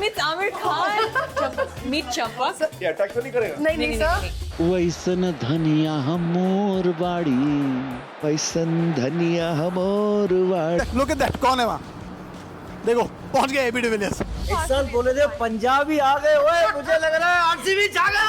meets Amir Khan. Meet Champak. ये attack तो नहीं करेगा? नहीं सर। वैसन धनिया हमोर बाड़ी, वैसन धनिया हमोर बाड़ी। लुक एट दैट, कौन है वहाँ? देखो पहुंच गए एबी डिविलियर्स। इस साल बोले थे पंजाबी आ गए, ओए मुझे लग रहा है आरसीबी जागा।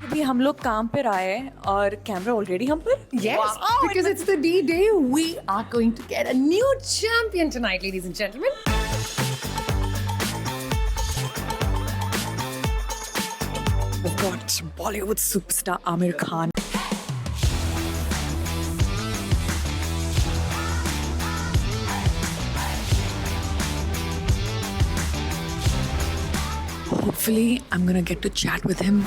अभी हम लोग काम पर आए और कैमरा ऑलरेडी हम पर. Yes, because it's the D-Day. We are going to get a new champion tonight, ladies and gentlemen. We've got Bollywood superstar Amir Khan. Hopefully, I'm gonna get to chat with him.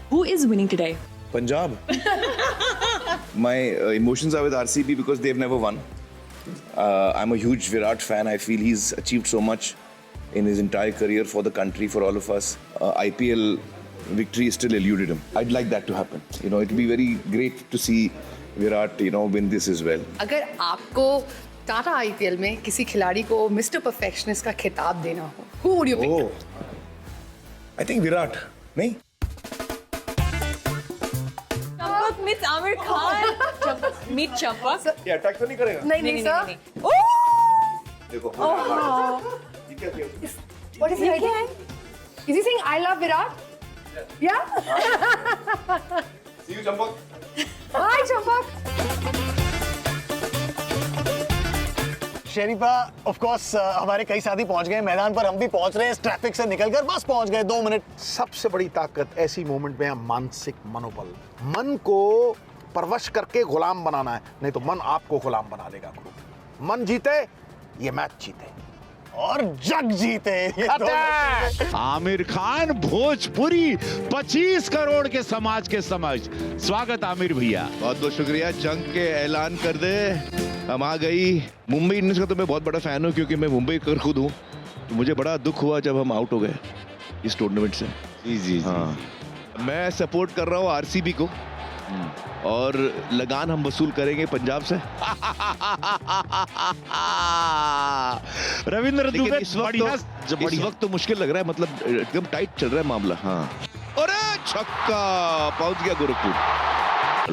Who is winning today? Punjab. My emotions are with RCB because they've never won. I'm a huge Virat fan. I feel he's achieved so much in his entire career for the country, for all of us. IPL victory still eluded him. I'd like that to happen. You know, it'll be very great to see Virat, win this as well. अगर आपको Tata IPL में किसी खिलाड़ी को mister perfectionist का खिताब देना हो, who would you pick? Oh, I think Virat. नहीं? Champak meets Amir Khan. Meet Champak. ये अटैक तो नहीं करेगा? नहीं सर। देखो. ये क्या किया? What is he writing? Is he saying I love Virat? Yeah. See you, Champak. Hi Champak. शरीफा ऑफ कोर्स हमारे कई साथी पहुंच गए मैदान पर, हम भी पहुंच रहे हैं इस ट्रैफिक से निकलकर, बस पहुंच गए 2 मिनट। सबसे बड़ी ताकत ऐसी मोमेंट में है मानसिक मनोबल। मन को परवश करके गुलाम बनाना है, नहीं तो मन आपको गुलाम बना देगा। मन जीते ये मैच जीते और जग जीते। आमिर खान भोजपुरी 25 करोड़ के समाज के समझ। स्वागत आमिर भैया। बहुत बहुत शुक्रिया। जंग के ऐलान कर दे, हम आ गई। मुंबई इंडियंस का तो मैं बहुत बड़ा फैन हूँ क्योंकि मैं मुंबई कर खुद हूँ। तो मुझे बड़ा दुख हुआ जब हम आउट हो गए इस टूर्नामेंट से। जी हाँ, मैं सपोर्ट कर रहा हूँ आरसीबी को और लगान हम वसूल करेंगे पंजाब से। रविंद्र दुबे इस वक्त तो मुश्किल लग रहा है, मतलब एकदम टाइट चल रहा है मामला। हाँ, अरे छक्का, पहुंच गया गोरखपुर।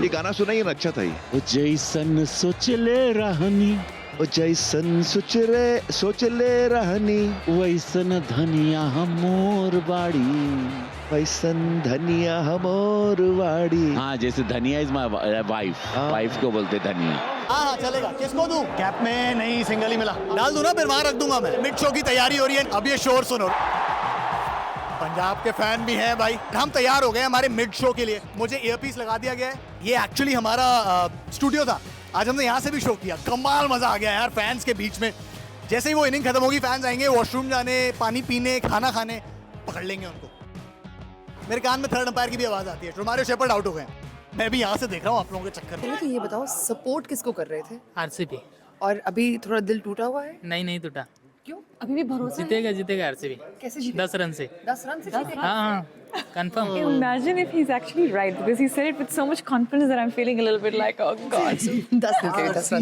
ये गाना सुनाइए ना, अच्छा था ये। जैसन सोचले रहनी, जैसन सोचले रहनी, वैसन धनिया हमोर बाड़ी, वैसन धनिया हमोर वाड़ी। हाँ, जैसे धनिया इज माय वाइफ को बोलते धनिया। हाँ चलेगा। किसको दूं? कैप में नहीं, सिंगल ही मिला। डाल दूं ना, फिर वहां रख दूंगा मैं। मिड शो की तैयारी हो रही है, अब ये शोर सुनो। पंजाब के फैन भी हैं भाई। हम तैयार हो गए हमारे मिड शो के लिए। मुझे ईयरपीस लगा दिया गया है। ये एक्चुअली हमारा स्टूडियो था, आज हमने यहाँ से भी शो किया। कमाल मजा आ गया यार फैंस के बीच में। जैसे ही वो इनिंग खत्म होगी, फैंस आएंगे वॉशरूम जाने, पानी पीने, खाना खाने, पकड़ लेंगे उनको। मेरे कान में थर्ड अंपायर की भी आवाज आती है। रोमारियो शेपर्ड आउट हो गए, मैं भी यहाँ से देख रहा हूँ आप लोगों के चक्कर में। तो ये बताओ, सपोर्ट किसको कर रहे थे? आरसीबी। और अभी थोड़ा दिल टूटा हुआ है? नहीं टूटा। क्यों? अभी भी भरोसा है? जीतेगा आरसीबी। कैसे जीतेगा? 10 रन से। 10 रन से जीतेगा? हाँ, confirm. Imagine if he's actually right because he said it with so much confidence that I'm feeling a little bit like, oh God. 10 run से।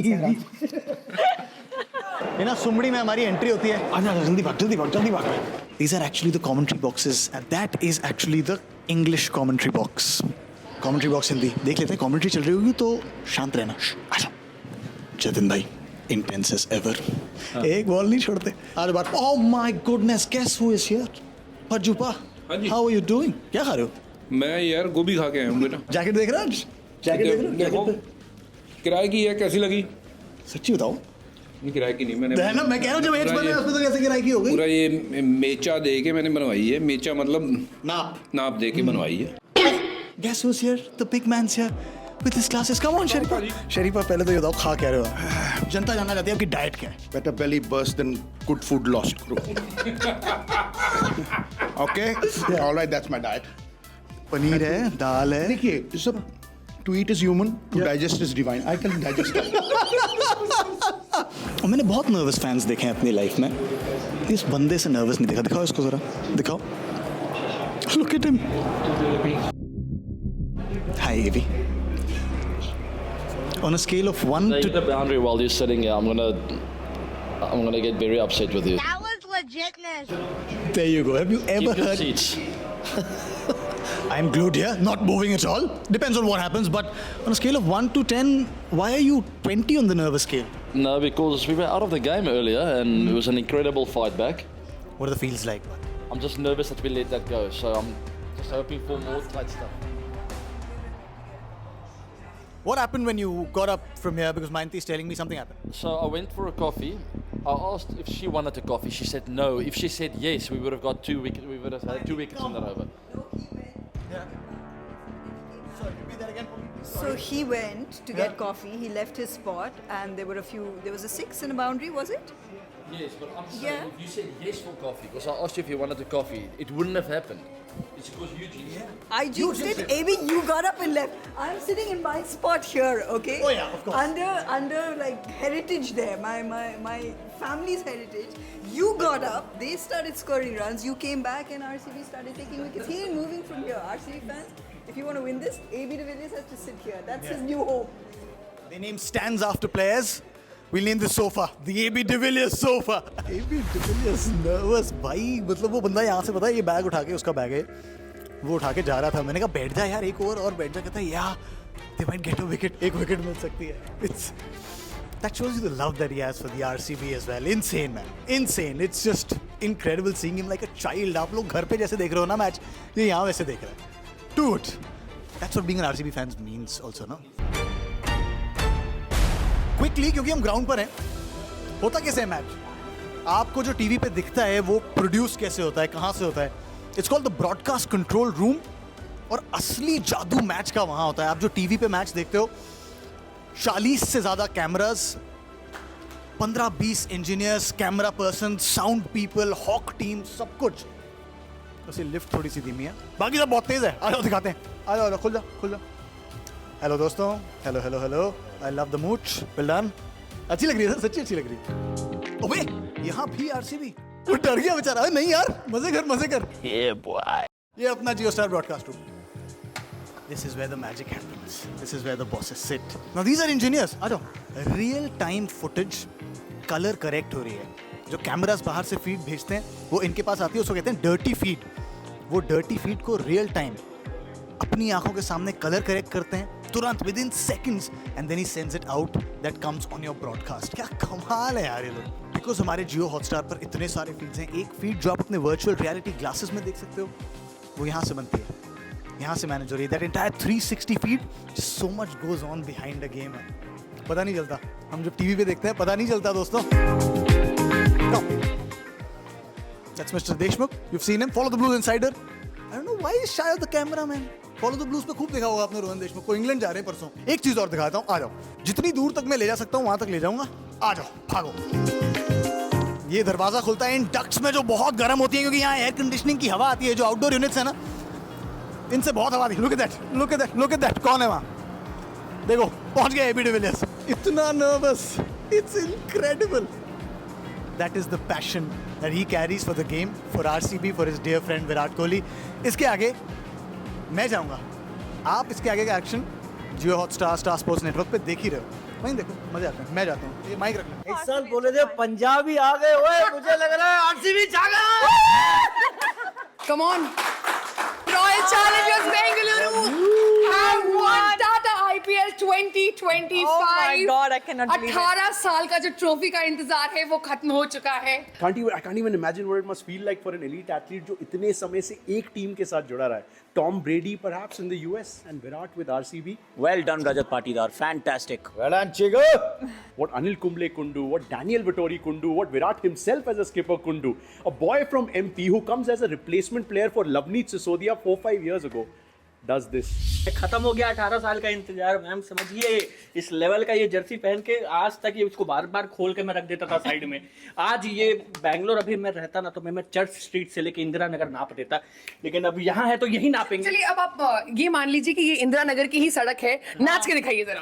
ये ना सुमड़ी में हमारी एंट्री होती है। आजा जल्दी भाग। These are actually the commentary boxes and that is actually the English commentary box. Commentary box Hindi देख लेते हैं। commentary चल रही होगी तो शांत रहना। आजा। जतिन भाई intense as ever. एक बॉल नहीं छोड़ते। आज बात। Oh my goodness, guess who is here? फज्जूपा। How are you doing? क्या खा रहे हो? मैं यार गोभी खा के आया हूँ बेटा। जैकेट देख रहा है? जैकेट देख रहा देखो, किराए की है, कैसी लगी? सच्ची बताओ। नहीं, किराए की नहीं, मैंने ना मैं कह रहा हूँ जब एज बना उसमें तो कैसे किराए की हो गई? पूरा ये मेचा दे के मैंने बनवाई है। मेचा मतलब नाप दे के बनवाई है। Guess who's here? The big man's here with his glasses. Come on, शरीफा। शरीफा पहले तो ये बताओ खा क्या रहे हो? जनता जानना चाहती है आपकी डाइट क्या है? better belly burst than good food lost bro. Okay, all right, that's my diet. Paneer है, दाल है। देखिए, ये सब to eat is human, to digest is divine. I can digest it. और मैंने बहुत नर्वस फैंस देखे हैं अपनी लाइफ में, इस बंदे से नर्वस नहीं देखा। दिखाओ इसको जरा, दिखाओ। Look at him. Hi, Avi. On a scale of 1 Playing to... the boundary while you're sitting here, I'm gonna get very upset with you. That was legitness. There you go. Have you ever Keep your heard... seats. I'm glued here, not moving at all. Depends on what happens, but on a scale of 1 to 10, why are you 20 on the nervous scale? No, because we were out of the game earlier, and it was an incredible fight back. What are the feels like? I'm just nervous that we let that go, so I'm just hoping for more tight stuff. What happened when you got up from here? Because Mayanti is telling me something happened. So I went for a coffee. I asked if she wanted a coffee. She said no. If she said yes, we would have got 2 wickets. We would have had 2 wickets in the over. Yeah. Sorry, repeat that again for me. So he went to get coffee, he left his spot, and there was a 6 in a boundary, was it? Yes, but I'm saying Yeah. if you said yes for coffee, because I asked you if you wanted a coffee, it wouldn't have happened. It's because you jinxed it. I jinxed it, Amy, you got up and left. I'm sitting in my spot here, okay? Oh yeah, of course. Under like heritage there, my family's heritage. You got up, they started scoring runs, you came back and RCB started taking wickets. He ain't moving from here. RCB fans, if you want to win this, AB de Villiers has to sit here. That's his new home. They name stands after players. We'll name the sofa the AB de Villiers sofa. AB de Villiers nervous भाई, मतलब वो बंदा यहाँ से पता है ये bag उठा के उसका बैग है वो उठा के जा रहा था. मैंने कहा बैठ जा यार एक ओवर और बैठ जा. कहता है या they might get a wicket, एक विकेट मिल सकती है. It's that shows you the love that he has for the RCB as well. Insane man, insane. It's just incredible seeing him like a child. आप लोग घर पे जैसे देख रहे हो ना मैच, ये यहाँ वैसे देख रहा है. Dude, that's what being an RCB fan means also, no? Quickly क्योंकि हम ग्राउंड पर हैं, होता कैसे है मैच? आपको जो टीवी पे दिखता है वो प्रोड्यूस कैसे होता है, कहाँ से होता है? It's called the broadcast control room. और असली जादू मैच का वहाँ होता है. आप जो टीवी पे मैच देखते हो, 40 से ज़्यादा cameras, 15-20 engineers, camera person, sound people, hawk team, सब कुछ. उसे लिफ्ट थोड़ी सी धीमी है, बाकी सब बहुत तेज़ है. आ जाओ दिखाते हैं. आ जाओ, खुल जाओ, खुल जाओ. हेलो दोस्तों, hello hello hello. I love the much. Well done. अच्छी लग रही है सर, सच्ची अच्छी लग रही है. ओए यहाँ भी आरसीबी. वो डर गया बेचारा. नहीं यार, मजे कर मजे कर. ये अपना Jio star broadcast room. This is where the magic happens. This is where the bosses sit. Now these are engineers. आ जाओ. Real time footage, color correct हो रही है. जो कैमरास बाहर से फीड भेजते हैं, वो इनके पास आती है, उसको कहते हैं डर्टी फीड. वो डर्टी फीड को रियल टाइम अपनी आंखों के सामने कलर करेक्ट करते हैं तुरंत within seconds, and then he sends it out that comes on your broadcast. क्या कमाल है यार ये लोग. बिकॉज हमारे जियो हॉटस्टार पर इतने सारे फीड्स हैं. एक फीड जो आप अपने वर्चुअल रियलिटी ग्लासेस में देख सकते हो, वो यहाँ से बनती है, यहाँ से मैनेज हो रही है. That entire 360 feed. So much goes on behind the game है. पता नहीं चलता. हम जब टीवी पे देखते हैं पता नहीं चलता दोस्तों. That's Mr. Deshmukh. You've seen him. Follow the Blues Insider. I don't know why he's shy of the camera, man. Follow the Blues पे खूब देखा होगा आपने रोहन देशमुख को. इंग्लैंड जा रहे हैं परसों. एक चीज और दिखाता हूँ, आ जाओ. जितनी दूर तक मैं ले जा सकता हूँ वहां तक ले जाऊंगा. आ जाओ, भागो. ये दरवाजा खुलता है इन डक्ट्स में जो बहुत गर्म होती है, क्योंकि यहाँ एयर कंडीशनिंग की हवा आती है. जो आउटडोर यूनिट्स है ना, इनसे बहुत हवा आती है. Look at that, look at that, look at that. कौन है वहाँ? देखो पहुंच गए एबी डिविलियर्स. इतना nervous. It's incredible. That is the passion that he carries for the game, for RCB, for his dear friend Virat Kohli. इसके आगे मैं जाऊंगा. आप इसके आगे का एक्शन जियो हॉटस्टार, स्टार स्पोर्ट्स नेटवर्क पे देख ही रहे हो. वहीं देखो, मजे आते हैं. मैं जाता हूँ. ये माइक रखना. इस साल बोले थे पंजाबी आ गए. ओए मुझे लग रहा है आरसीबी जागा. Come on. Royal Challengers Bengaluru have won Tata IPL 2025. Oh my God, I cannot believe it. 18 साल का जो ट्रॉफी का इंतजार है वो खत्म हो चुका है. I can't even imagine what it must feel like for an elite athlete जो इतने समय से एक टीम के साथ जुड़ा रहा है. Tom Brady perhaps in the US and Virat with RCB. Well done Rajat Patidar, fantastic. Well done Chigo. What Anil Kumble couldn't do, what Daniel Vettori couldn't do, what Virat himself as a skipper couldn't do. A boy from MP who comes as a replacement player for Lavneet Sisodia 4-5 years ago does this. खत्म हो गया 18 साल का इंतजार. Ma'am समझिए, इस level का ये जर्सी पहन के आज तक ये इसको बार बार खोल के मैं रख देता था साइड में. आज ये बैंगलोर अभी मैं रहता ना तो मैं चर्च स्ट्रीट से लेके इंदिरा नगर नाप देता, लेकिन अब यहाँ है तो यही नापेंगे. चलिए अब आप ये मान लीजिए कि ये इंदिरा नगर की ही सड़क है. नाच के दिखाइए जरा.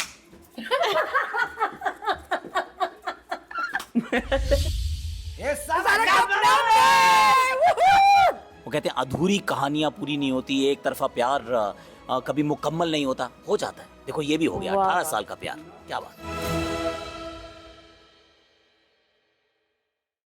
वो कहते हैं अधूरी कहानियां पूरी नहीं होती, एक तरफा प्यार कभी मुकम्मल नहीं होता, हो जाता है। देखो ये भी हो गया, वाह। 18 साल का प्यार, क्या बात।